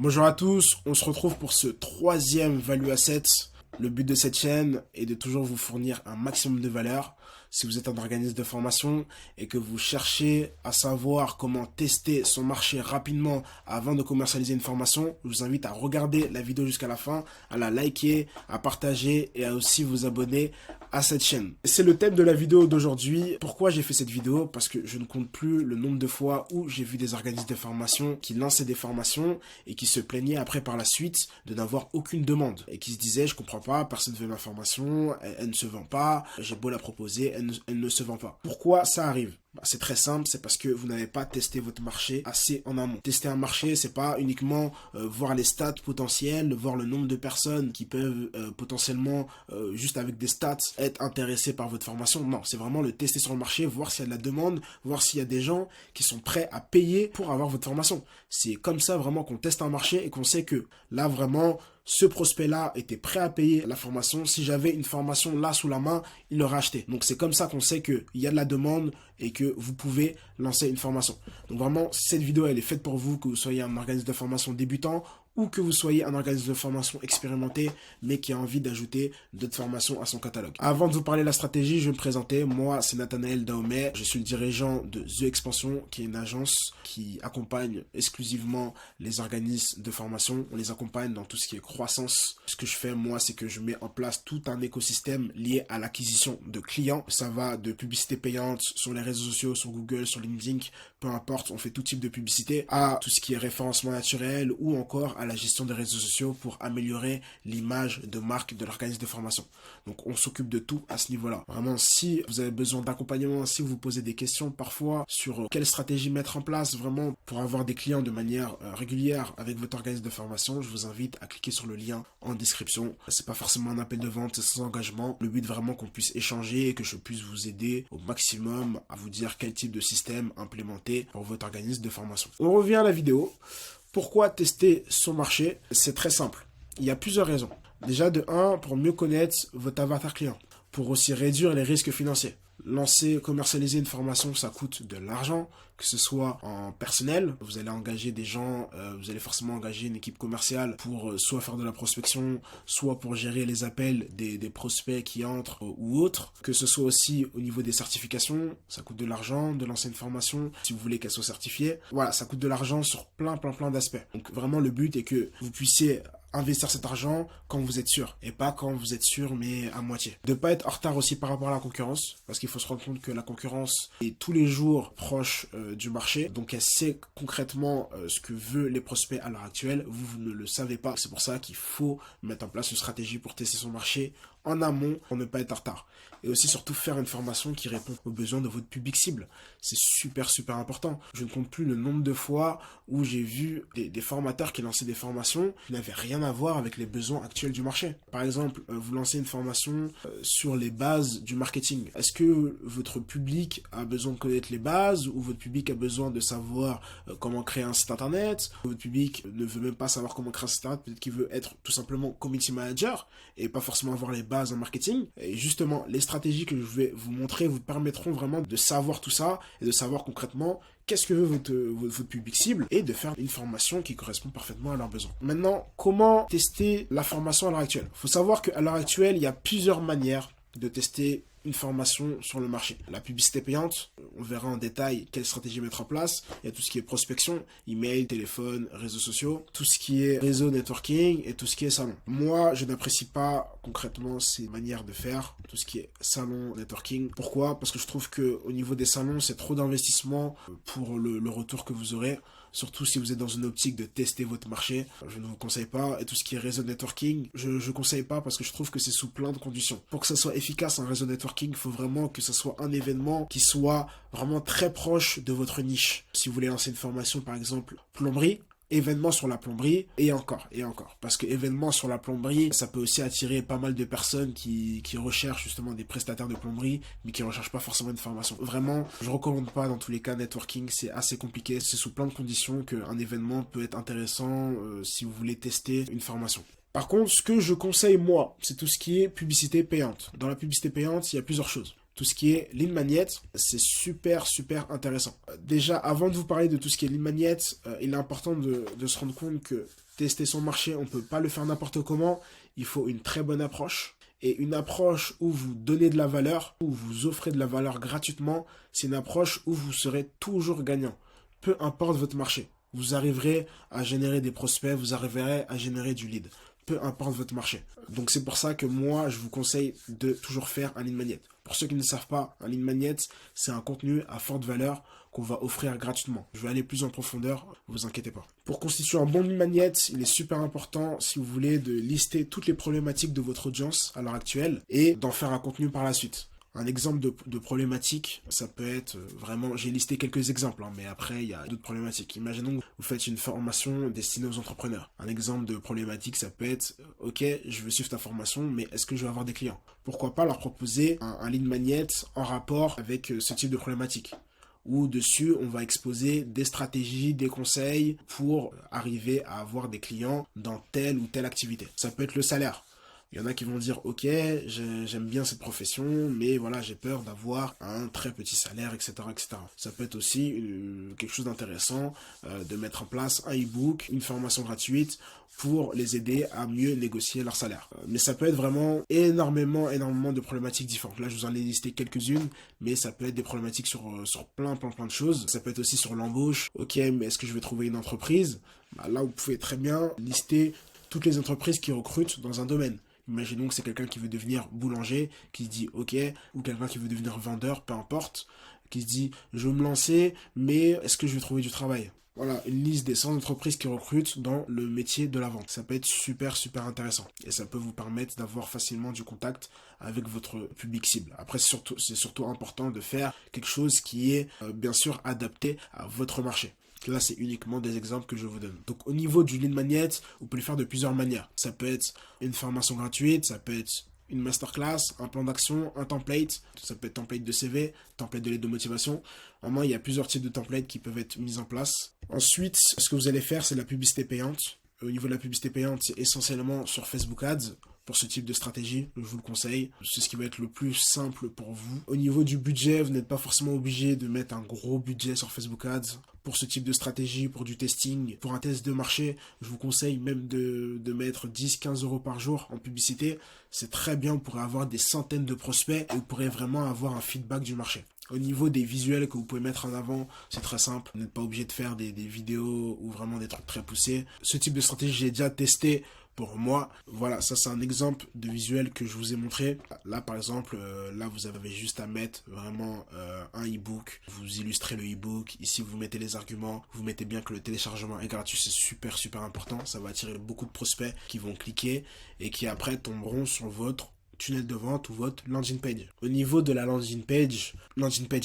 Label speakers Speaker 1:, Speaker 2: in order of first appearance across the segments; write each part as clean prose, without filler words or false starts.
Speaker 1: Bonjour à tous, on se retrouve pour ce troisième Value Asset. Le but de cette chaîne est de toujours vous fournir un maximum de valeur. Si vous êtes un organisme de formation et que vous cherchez à savoir comment tester son marché rapidement avant de commercialiser une formation, je vous invite à regarder la vidéo jusqu'à la fin, à la liker, à partager et à aussi vous abonner à cette chaîne. C'est le thème de la vidéo d'aujourd'hui. Pourquoi j'ai fait cette vidéo? Parce que je ne compte plus le nombre de fois où j'ai vu des organismes de formation qui lançaient des formations et qui se plaignaient après par la suite de n'avoir aucune demande et qui se disaient je comprends pas, personne ne veut ma formation, elle ne se vend pas, j'ai beau la proposer, elle ne se vend pas. Pourquoi ça arrive? C'est très simple, c'est parce que vous n'avez pas testé votre marché assez en amont. Tester un marché, c'est pas uniquement voir les stats potentielles, voir le nombre de personnes qui peuvent potentiellement, juste avec des stats, être intéressées par votre formation. Non, c'est vraiment le tester sur le marché, voir s'il y a de la demande, voir s'il y a des gens qui sont prêts à payer pour avoir votre formation. C'est comme ça vraiment qu'on teste un marché et qu'on sait que là vraiment, ce prospect-là était prêt à payer la formation. Si j'avais une formation là sous la main, il l'aurait acheté. Donc c'est comme ça qu'on sait qu'il y a de la demande et que vous pouvez lancer une formation. Donc vraiment, cette vidéo, elle est faite pour vous, que vous soyez un organisme de formation débutant ou que vous soyez un organisme de formation expérimenté, mais qui a envie d'ajouter d'autres formations à son catalogue. Avant de vous parler de la stratégie, je vais me présenter. Moi, c'est Nathanaël Daomé. Je suis le dirigeant de The Expansion, qui est une agence qui accompagne exclusivement les organismes de formation. On les accompagne dans tout ce qui est croissance. Ce que je fais, moi, c'est que je mets en place tout un écosystème lié à l'acquisition de clients. Ça va de publicité payante sur les réseaux sociaux, sur Google, sur LinkedIn, peu importe, on fait tout type de publicité, à tout ce qui est référencement naturel ou encore à la gestion des réseaux sociaux pour améliorer l'image de marque de l'organisme de formation. Donc on s'occupe de tout à ce niveau-là. Vraiment, si vous avez besoin d'accompagnement, si vous vous posez des questions parfois sur quelle stratégie mettre en place vraiment pour avoir des clients de manière régulière avec votre organisme de formation, je vous invite à cliquer sur le lien en description. C'est pas forcément un appel de vente, c'est sans engagement. Le but vraiment qu'on puisse échanger et que je puisse vous aider au maximum à vous dire quel type de système implémenter pour votre organisme de formation. On revient à la vidéo. Pourquoi tester son marché? C'est très simple. Il y a plusieurs raisons. Déjà, de 1, pour mieux connaître votre avatar client. Pour aussi réduire les risques financiers. Lancer, commercialiser une formation, ça coûte de l'argent, que ce soit en personnel, vous allez engager des gens, vous allez forcément engager une équipe commerciale pour soit faire de la prospection, soit pour gérer les appels des prospects qui entrent ou autres, que ce soit aussi au niveau des certifications, ça coûte de l'argent de lancer une formation, si vous voulez qu'elle soit certifiée. Voilà, ça coûte de l'argent sur plein d'aspects. Donc vraiment le but est que vous puissiez investir cet argent quand vous êtes sûr et pas quand vous êtes sûr mais à moitié. De pas être en retard aussi par rapport à la concurrence parce qu'il faut se rendre compte que la concurrence est tous les jours proche du marché, donc elle sait concrètement ce que veut les prospects à l'heure actuelle. Vous ne le savez pas, c'est pour ça qu'il faut mettre en place une stratégie pour tester son marché en amont pour ne pas être en retard. Et aussi surtout faire une formation qui répond aux besoins de votre public cible. C'est super important. Je ne compte plus le nombre de fois où j'ai vu des formateurs qui lançaient des formations qui n'avaient rien à voir avec les besoins actuels du marché. Par exemple, vous lancez une formation sur les bases du marketing. Est-ce que votre public a besoin de connaître les bases ou votre public a besoin de savoir comment créer un site internet? Votre public ne veut même pas savoir comment créer un site internet, peut-être qu'il veut être tout simplement community manager et pas forcément avoir les bases en marketing. Et justement, les stratégies que je vais vous montrer vous permettront vraiment de savoir tout ça et de savoir concrètement qu'est-ce que veut votre public cible et de faire une formation qui correspond parfaitement à leurs besoins. Maintenant, comment tester la formation à l'heure actuelle? Il faut savoir qu'à l'heure actuelle, il y a plusieurs manières de tester une formation sur le marché. La publicité payante, on verra en détail quelle stratégie mettre en place. Il y a tout ce qui est prospection, email, téléphone, réseaux sociaux, tout ce qui est réseau networking et tout ce qui est salon. Moi, je n'apprécie pas concrètement ces manières de faire, tout ce qui est salon, networking. Pourquoi? Parce que je trouve qu'au niveau des salons, c'est trop d'investissement pour le retour que vous aurez. Surtout si vous êtes dans une optique de tester votre marché, je ne vous conseille pas. Et tout ce qui est réseau networking, je conseille pas parce que je trouve que c'est sous plein de conditions. Pour que ça soit efficace un réseau networking, il faut vraiment que ce soit un événement qui soit vraiment très proche de votre niche. Si vous voulez lancer une formation par exemple plomberie, événement sur la plomberie et encore. Parce que événement sur la plomberie, ça peut aussi attirer pas mal de personnes qui recherchent justement des prestataires de plomberie, mais qui ne recherchent pas forcément une formation. Vraiment, je recommande pas dans tous les cas networking, c'est assez compliqué, c'est sous plein de conditions qu'un événement peut être intéressant si vous voulez tester une formation. Par contre, ce que je conseille moi, c'est tout ce qui est publicité payante. Dans la publicité payante, il y a plusieurs choses. tout ce qui est lead magnet, c'est super intéressant. Déjà, avant de vous parler de tout ce qui est lead magnet, il est important de se rendre compte que tester son marché, on ne peut pas le faire n'importe comment. Il faut une très bonne approche. Et une approche où vous donnez de la valeur, où vous offrez de la valeur gratuitement, c'est une approche où vous serez toujours gagnant. Peu importe votre marché. Vous arriverez à générer des prospects, vous arriverez à générer du lead. Peu importe votre marché. Donc c'est pour ça que moi, je vous conseille de toujours faire un lead magnet. Pour ceux qui ne savent pas, un lead magnet, c'est un contenu à forte valeur qu'on va offrir gratuitement. Je vais aller plus en profondeur, ne vous inquiétez pas. Pour constituer un bon lead magnet, il est super important, si vous voulez, de lister toutes les problématiques de votre audience à l'heure actuelle et d'en faire un contenu par la suite. Un exemple de problématique, ça peut être vraiment, j'ai listé quelques exemples, mais après il y a d'autres problématiques. Imaginons que vous faites une formation destinée aux entrepreneurs. Un exemple de problématique, ça peut être, ok, je veux suivre ta formation, mais est-ce que je vais avoir des clients? Pourquoi pas leur proposer un lead magnet en rapport avec ce type de problématique, où dessus on va exposer des stratégies, des conseils pour arriver à avoir des clients dans telle ou telle activité. Ça peut être le salaire. Il y en a qui vont dire, ok, j'aime bien cette profession, mais voilà, j'ai peur d'avoir un très petit salaire, etc., etc. Ça peut être aussi quelque chose d'intéressant de mettre en place un e-book, une formation gratuite pour les aider à mieux négocier leur salaire. Mais ça peut être vraiment énormément de problématiques différentes. Là, je vous en ai listé quelques-unes, mais ça peut être des problématiques sur plein de choses. Ça peut être aussi sur l'embauche. Ok, mais est-ce que je vais trouver une entreprise? Là, vous pouvez très bien lister toutes les entreprises qui recrutent dans un domaine. Imaginons que c'est quelqu'un qui veut devenir boulanger, qui se dit ok, ou quelqu'un qui veut devenir vendeur, peu importe, qui se dit je veux me lancer, mais est-ce que je vais trouver du travail? Voilà, une liste des 100 entreprises qui recrutent dans le métier de la vente. Ça peut être super intéressant. Et ça peut vous permettre d'avoir facilement du contact avec votre public cible. Après, c'est surtout important de faire quelque chose qui est bien sûr adapté à votre marché. Là, c'est uniquement des exemples que je vous donne. Donc, au niveau du lead magnet, vous pouvez le faire de plusieurs manières. Ça peut être une formation gratuite, ça peut être une masterclass, un plan d'action, un template. Ça peut être template de CV, template de lettre de motivation. Vraiment, il y a plusieurs types de templates qui peuvent être mis en place. Ensuite, ce que vous allez faire, c'est la publicité payante. Au niveau de la publicité payante, c'est essentiellement sur Facebook Ads. Pour ce type de stratégie, je vous le conseille. C'est ce qui va être le plus simple pour vous. Au niveau du budget, vous n'êtes pas forcément obligé de mettre un gros budget sur Facebook Ads. Pour ce type de stratégie, pour du testing, pour un test de marché, je vous conseille même de mettre 10-15 euros par jour en publicité. C'est très bien, vous pourrez avoir des centaines de prospects et vous pourrez vraiment avoir un feedback du marché. Au niveau des visuels que vous pouvez mettre en avant, c'est très simple. Vous n'êtes pas obligé de faire des vidéos ou vraiment des trucs très poussés. Ce type de stratégie, j'ai déjà testé pour moi. Voilà, ça c'est un exemple de visuel que je vous ai montré. Là par exemple, là vous avez juste à mettre vraiment un e-book. Vous illustrez le e-book. Ici vous mettez les arguments. Vous mettez bien que le téléchargement est gratuit. C'est super important. Ça va attirer beaucoup de prospects qui vont cliquer et qui après tomberont sur votre tunnel de vente ou votre landing page. Au niveau de la landing page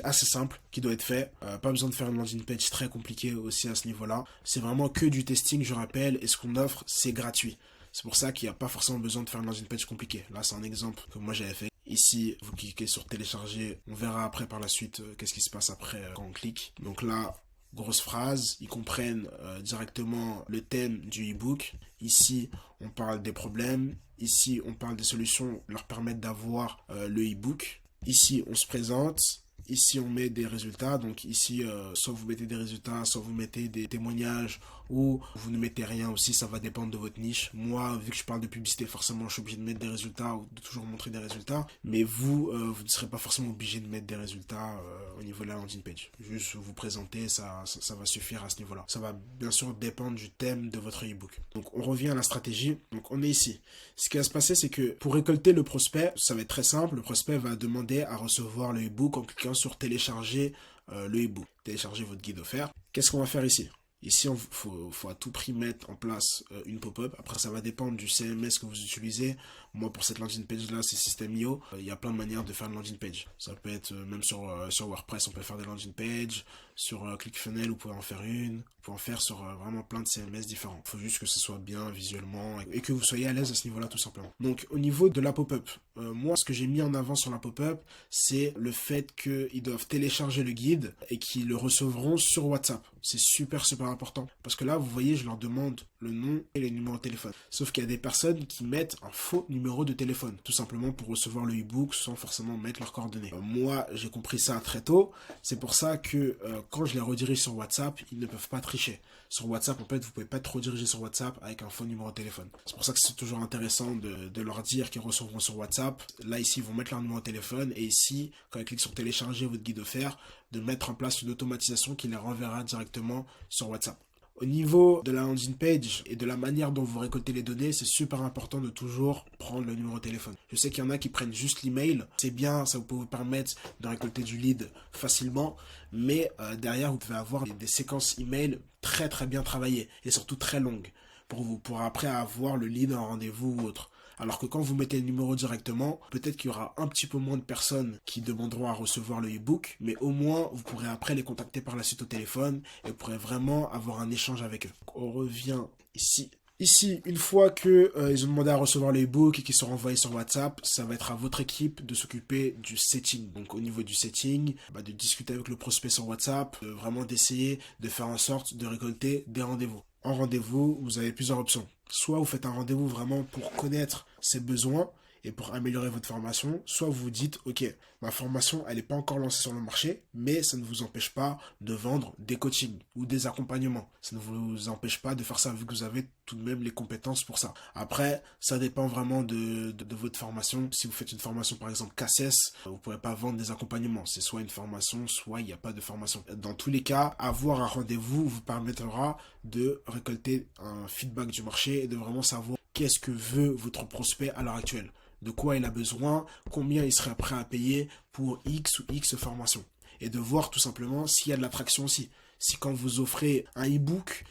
Speaker 1: assez simple qui doit être fait. Pas besoin de faire une landing page très compliquée aussi à ce niveau-là. C'est vraiment que du testing, je rappelle, et ce qu'on offre, c'est gratuit. C'est pour ça qu'il n'y a pas forcément besoin de faire une landing page compliquée. Là, c'est un exemple que moi j'avais fait. Ici, vous cliquez sur télécharger. On verra après par la suite qu'est-ce qui se passe après quand on clique. Donc là, grosse phrase, ils comprennent directement le thème du e-book. Ici, on parle des problèmes. Ici, on parle des solutions leur permettent d'avoir le e-book. Ici, on se présente. Ici, on met des résultats. Donc ici, soit vous mettez des résultats, soit vous mettez des témoignages ou vous ne mettez rien aussi. Ça va dépendre de votre niche. Moi, vu que je parle de publicité, forcément, je suis obligé de mettre des résultats ou de toujours montrer des résultats. Mais vous, vous ne serez pas forcément obligé de mettre des résultats au niveau de la landing page. Juste vous présenter, ça va suffire à ce niveau-là. Ça va bien sûr dépendre du thème de votre e-book. Donc, on revient à la stratégie. Donc, on est ici. Ce qui va se passer, c'est que pour récolter le prospect, ça va être très simple. Le prospect va demander à recevoir le e-book en cliquant sur télécharger le e-book, télécharger votre guide offert. Qu'est-ce qu'on va faire ici? Ici, il faut à tout prix mettre en place une pop-up. Après, ça va dépendre du CMS que vous utilisez. Moi, pour cette landing page-là, c'est System.io. Il y a plein de manières de faire une landing page. Ça peut être même sur WordPress, on peut faire des landing pages. Sur ClickFunnels, vous pouvez en faire une. Vous pouvez en faire sur vraiment plein de CMS différents. Il faut juste que ce soit bien visuellement et que vous soyez à l'aise à ce niveau-là, tout simplement. Donc, au niveau de la pop-up, moi, ce que j'ai mis en avant sur la pop-up, c'est le fait qu'ils doivent télécharger le guide et qu'ils le recevront sur WhatsApp. C'est super important. Parce que là, vous voyez, je leur demande le nom et le numéro de téléphone. Sauf qu'il y a des personnes qui mettent un faux numéro de téléphone, tout simplement pour recevoir le e-book sans forcément mettre leurs coordonnées. Moi, j'ai compris ça très tôt. C'est pour ça que quand je les redirige sur WhatsApp, ils ne peuvent pas tricher. Sur WhatsApp, en fait, vous pouvez pas être redirigé sur WhatsApp avec un faux numéro de téléphone. C'est pour ça que c'est toujours intéressant de leur dire qu'ils recevront sur WhatsApp. Là, ici, ils vont mettre leur numéro de téléphone. Et ici, quand ils cliquent sur télécharger votre guide offert, de mettre en place une automatisation qui les renverra directement sur WhatsApp. Au niveau de la landing page et de la manière dont vous récoltez les données, c'est super important de toujours prendre le numéro de téléphone. Je sais qu'il y en a qui prennent juste l'email. C'est bien, ça peut vous permettre de récolter du lead facilement. Mais derrière, vous devez avoir des séquences email très très bien travaillées et surtout très longues pour après avoir le lead en rendez-vous ou autre. Alors que quand vous mettez le numéro directement, peut-être qu'il y aura un petit peu moins de personnes qui demanderont à recevoir le e-book, mais au moins vous pourrez après les contacter par la suite au téléphone et vous pourrez vraiment avoir un échange avec eux. On revient ici. Ici, une fois que ils ont demandé à recevoir le e-book et qu'ils sont renvoyés sur WhatsApp, ça va être à votre équipe de s'occuper du setting. Donc au niveau du setting, de discuter avec le prospect sur WhatsApp, vraiment d'essayer de faire en sorte de récolter des rendez-vous. En rendez-vous, vous avez plusieurs options. Soit vous faites un rendez-vous vraiment pour connaître ses besoins et pour améliorer votre formation, soit vous vous dites, ok, ma formation, elle n'est pas encore lancée sur le marché, mais ça ne vous empêche pas de vendre des coachings ou des accompagnements. Ça ne vous empêche pas de faire ça vu que vous avez tout de même les compétences pour ça. Après, ça dépend vraiment de votre formation. Si vous faites une formation, par exemple, CACES, vous ne pourrez pas vendre des accompagnements. C'est soit une formation, soit il n'y a pas de formation. Dans tous les cas, avoir un rendez-vous vous permettra de récolter un feedback du marché et de vraiment savoir qu'est-ce que veut votre prospect à l'heure actuelle. De quoi il a besoin, combien il serait prêt à payer pour X ou X formation. Et de voir tout simplement s'il y a de l'attraction aussi. Si quand vous offrez un e-book,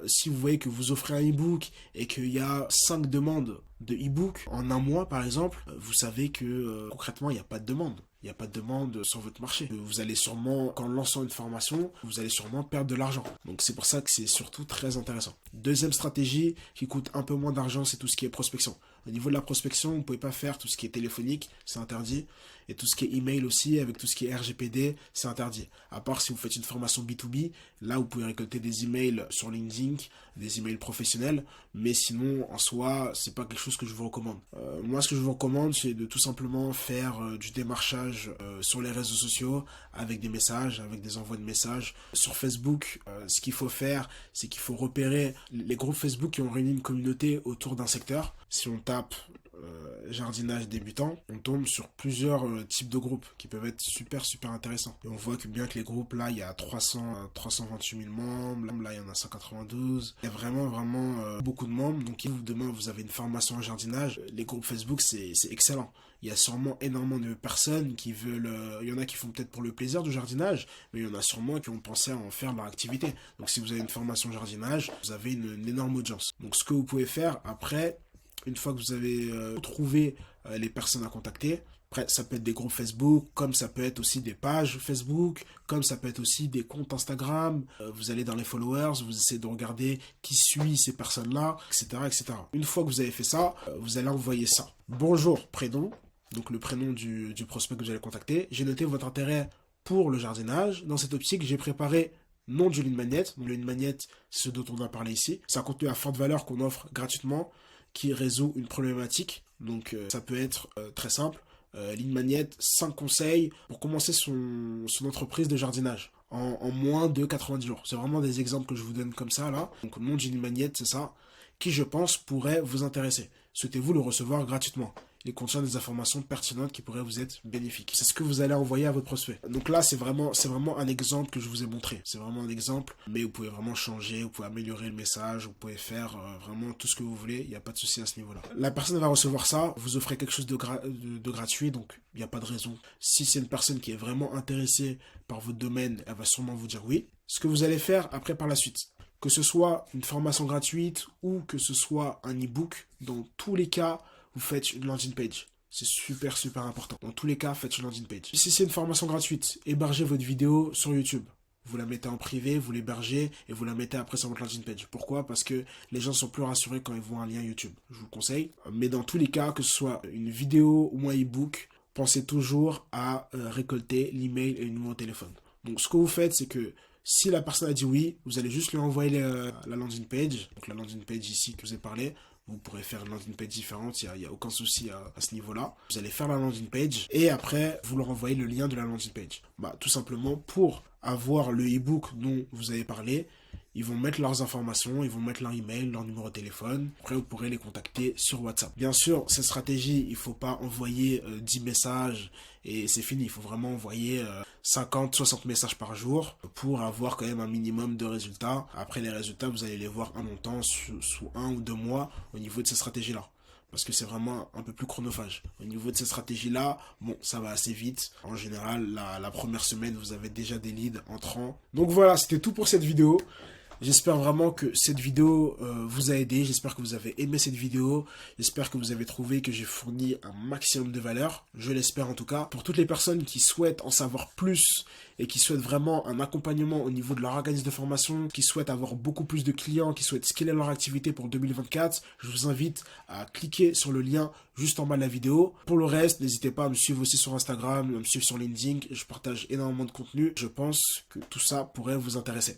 Speaker 1: si vous voyez que vous offrez un e-book et qu'il y a 5 demandes de e-book en un mois par exemple, vous savez que concrètement il n'y a pas de demande. Il n'y a pas de demande sur votre marché. Vous allez sûrement, qu'en lançant une formation, vous allez sûrement perdre de l'argent. Donc c'est pour ça que c'est surtout très intéressant. Deuxième stratégie qui coûte un peu moins d'argent, c'est tout ce qui est prospection. Au niveau de la prospection, vous ne pouvez pas faire tout ce qui est téléphonique, c'est interdit. Et tout ce qui est email aussi, avec tout ce qui est RGPD, c'est interdit. À part si vous faites une formation B2B, là vous pouvez récolter des emails sur LinkedIn, des emails professionnels. Mais sinon, en soi, c'est pas quelque chose que je vous recommande. Moi, ce que je vous recommande, c'est de tout simplement faire du démarchage sur les réseaux sociaux, avec des messages, avec des envois de messages. Sur Facebook, ce qu'il faut faire, c'est qu'il faut repérer les groupes Facebook qui ont réuni une communauté autour d'un secteur. Si on tape jardinage débutant, on tombe sur plusieurs types de groupes qui peuvent être super intéressants. Et on voit que bien que les groupes, là, il y a 328 000 membres, là, il y en a 192. Il y a vraiment beaucoup de membres. Donc, si demain, vous avez une formation en jardinage, les groupes Facebook, c'est excellent. Il y a sûrement énormément de personnes qui veulent... il y en a qui font peut-être pour le plaisir du jardinage, mais il y en a sûrement qui ont pensé à en faire leur activité. Donc, si vous avez une formation jardinage, vous avez une énorme audience. Donc, ce que vous pouvez faire après... Une fois que vous avez trouvé les personnes à contacter, après, ça peut être des groupes Facebook, comme ça peut être aussi des pages Facebook, comme ça peut être aussi des comptes Instagram. Vous allez dans les followers, vous essayez de regarder qui suit ces personnes-là, etc. Une fois que vous avez fait ça, vous allez envoyer ça. Bonjour, prénom, donc le prénom du prospect que vous allez contacter. J'ai noté votre intérêt pour le jardinage. Dans cette optique, j'ai préparé nom du lead magnet. Donc le lead magnet, c'est ce dont on a parlé ici. C'est un contenu à forte valeur qu'on offre gratuitement, qui résout une problématique. Donc ça peut être très simple. Lead Magnet, 5 conseils pour commencer son entreprise de jardinage en moins de 90 jours. C'est vraiment des exemples que je vous donne comme ça là. Donc le nom de Lead Magnet, c'est ça, qui je pense pourrait vous intéresser. Souhaitez-vous le recevoir gratuitement? Il contient des informations pertinentes qui pourraient vous être bénéfiques. C'est ce que vous allez envoyer à votre prospect. Donc là, c'est vraiment un exemple que je vous ai montré. C'est vraiment un exemple, mais vous pouvez vraiment changer, vous pouvez améliorer le message, vous pouvez faire vraiment tout ce que vous voulez. Il n'y a pas de souci à ce niveau-là. La personne va recevoir ça, vous offrez quelque chose de gratuit, donc il n'y a pas de raison. Si c'est une personne qui est vraiment intéressée par votre domaine, elle va sûrement vous dire oui. Ce que vous allez faire après par la suite, que ce soit une formation gratuite ou que ce soit un e-book, dans tous les cas, vous faites une landing page. C'est super important. Dans tous les cas, faites une landing page. Si c'est une formation gratuite, hébergez votre vidéo sur YouTube. Vous la mettez en privé, vous l'hébergez et vous la mettez après sur votre landing page. Pourquoi? Parce que les gens sont plus rassurés quand ils voient un lien YouTube. Je vous le conseille. Mais dans tous les cas, que ce soit une vidéo ou un e-book, pensez toujours à récolter l'email et le numéro de téléphone. Donc ce que vous faites, c'est que Si la personne a dit oui, vous allez juste lui envoyer la landing page. Donc la landing page ici que je vous ai parlé. Vous pourrez faire une landing page différente, il n'y a aucun souci à ce niveau-là. Vous allez faire la landing page et après, vous leur envoyez le lien de la landing page. Tout simplement, pour avoir le e-book dont vous avez parlé, ils vont mettre leurs informations, ils vont mettre leur email, leur numéro de téléphone. Après, vous pourrez les contacter sur WhatsApp. Bien sûr, cette stratégie, il ne faut pas envoyer 10 messages et c'est fini. Il faut vraiment envoyer 50, 60 messages par jour pour avoir quand même un minimum de résultats. Après, les résultats, vous allez les voir en montant sous 1 ou 2 mois au niveau de cette stratégie-là. Parce que c'est vraiment un peu plus chronophage. Au niveau de cette stratégie-là, bon, ça va assez vite. En général, la première semaine, vous avez déjà des leads entrants. Donc voilà, c'était tout pour cette vidéo. J'espère vraiment que cette vidéo vous a aidé. J'espère que vous avez aimé cette vidéo. J'espère que vous avez trouvé que j'ai fourni un maximum de valeur. Je l'espère en tout cas. Pour toutes les personnes qui souhaitent en savoir plus et qui souhaitent vraiment un accompagnement au niveau de leur organisme de formation, qui souhaitent avoir beaucoup plus de clients, qui souhaitent scaler leur activité pour 2024, je vous invite à cliquer sur le lien juste en bas de la vidéo. Pour le reste, n'hésitez pas à me suivre aussi sur Instagram, à me suivre sur LinkedIn. Je partage énormément de contenu. Je pense que tout ça pourrait vous intéresser.